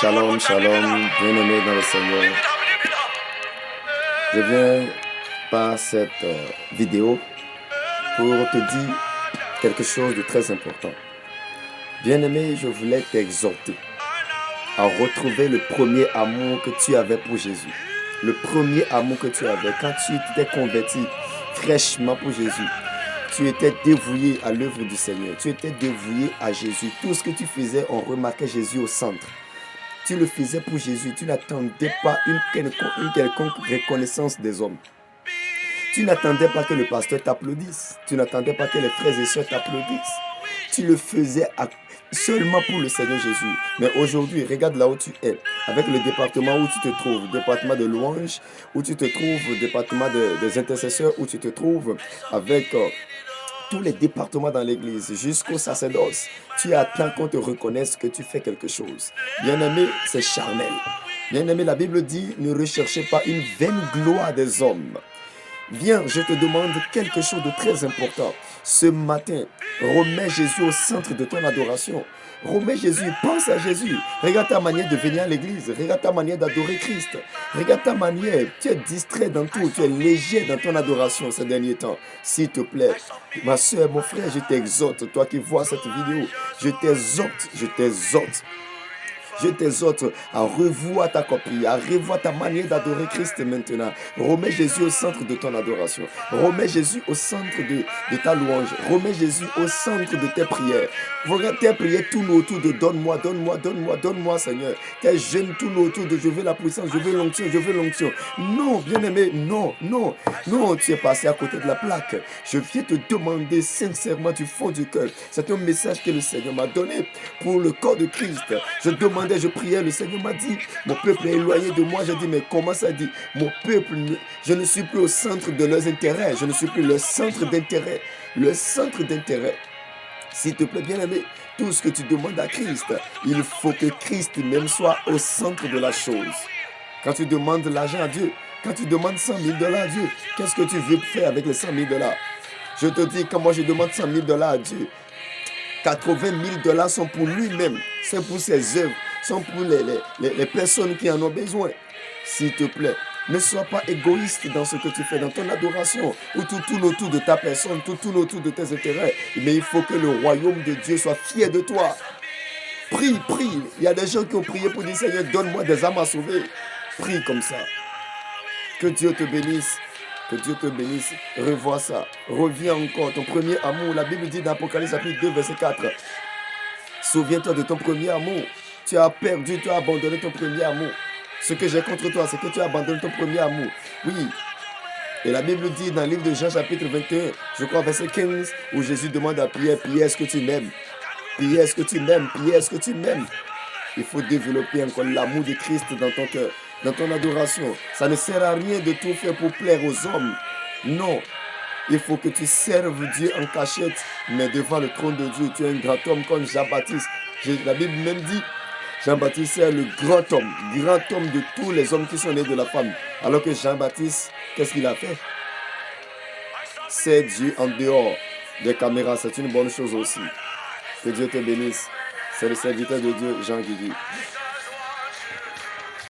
Shalom, shalom, bien-aimés dans le Seigneur. Je viens par cette vidéo pour te dire quelque chose de très important. Bien-aimé, je voulais t'exhorter à retrouver le premier amour que tu avais pour Jésus. Le premier amour que tu avais quand tu t'es converti fraîchement pour Jésus. Tu étais dévoué à l'œuvre du Seigneur. Tu étais dévoué à Jésus. Tout ce que tu faisais, on remarquait Jésus au centre. Tu le faisais pour Jésus. Tu n'attendais pas une quelconque reconnaissance des hommes. Tu n'attendais pas que le pasteur t'applaudisse. Tu n'attendais pas que les frères et sœurs t'applaudissent. Tu le faisais seulement pour le Seigneur Jésus. Mais aujourd'hui, regarde là où tu es. Avec le département où tu te trouves. Département de louange, où tu te trouves. Département des intercesseurs, où tu te trouves. Avec tous les départements dans l'église, jusqu'au sacerdoce. Tu attends qu'on te reconnaisse que tu fais quelque chose. Bien-aimé, c'est charnel. Bien-aimé, la Bible dit, ne recherchez pas une vaine gloire des hommes. Viens, je te demande quelque chose de très important. Ce matin, remets Jésus au centre de ton adoration. Remets Jésus, pense à Jésus. Regarde ta manière de venir à l'église. Regarde ta manière d'adorer Christ. Regarde ta manière. Tu es distrait dans tout. Tu es léger dans ton adoration ces derniers temps. S'il te plaît, ma soeur, mon frère, je t'exhorte. Toi qui vois cette vidéo, je t'exhorte à revoir ta copie, à revoir ta manière d'adorer Christ maintenant. Remets Jésus au centre de ton adoration. Remets Jésus au centre de ta louange. Remets Jésus au centre de tes prières. Regarde tes prières tournent autour de donne-moi, donne-moi, donne-moi, donne-moi, Seigneur. Tes jeûnes tournent autour de je veux la puissance, je veux l'onction, je veux l'onction. Non, bien-aimé, non, tu es passé à côté de la plaque. Je viens te demander sincèrement du fond du cœur. C'est un message que le Seigneur m'a donné pour le corps de Christ. Je priais, le Seigneur m'a dit, mon peuple est éloigné de moi. J'ai dit, mais comment ça dit? Mon peuple, je ne suis plus au centre de leurs intérêts. Je ne suis plus le centre d'intérêt. Le centre d'intérêt. S'il te plaît, bien-aimé, tout ce que tu demandes à Christ, il faut que Christ même soit au centre de la chose. Quand tu demandes l'argent à Dieu, quand tu demandes 100 000 $ à Dieu, qu'est-ce que tu veux faire avec les 100 000 $? Je te dis, quand moi je demande 100 000 $ à Dieu, 80 000 $ sont pour lui-même, c'est pour ses œuvres, sont pour les personnes qui en ont besoin. S'il te plaît, ne sois pas égoïste dans ce que tu fais, dans ton adoration, où tout tourne autour de ta personne, tout tourne autour de tes intérêts. Mais il faut que le royaume de Dieu soit fier de toi. Prie. Il y a des gens qui ont prié pour dire, Seigneur, donne-moi des âmes à sauver. Prie comme ça. Que Dieu te bénisse. Que Dieu te bénisse. Revois ça. Reviens encore. Ton premier amour. La Bible dit dans Apocalypse chapitre 2, verset 4. Souviens-toi de ton premier amour. Tu as perdu, tu as abandonné ton premier amour. Ce que j'ai contre toi, c'est que tu as abandonné ton premier amour. Oui. Et la Bible dit dans le livre de Jean chapitre 21, je crois verset 15, où Jésus demande à Pierre, Pierre, est-ce que tu m'aimes? Pierre, est-ce que tu m'aimes? Pierre, est-ce que tu m'aimes? Il faut développer encore l'amour de Christ dans ton cœur, dans ton adoration. Ça ne sert à rien de tout faire pour plaire aux hommes. Non. Il faut que tu serves Dieu en cachette, mais devant le trône de Dieu. Tu es un grand homme comme Jean-Baptiste. La Bible même dit, Jean-Baptiste est le grand homme de tous les hommes qui sont nés de la femme. Alors que Jean-Baptiste, qu'est-ce qu'il a fait? C'est Dieu en dehors des caméras. C'est une bonne chose aussi. Que Dieu te bénisse. C'est le serviteur de Dieu, Jean Guigui.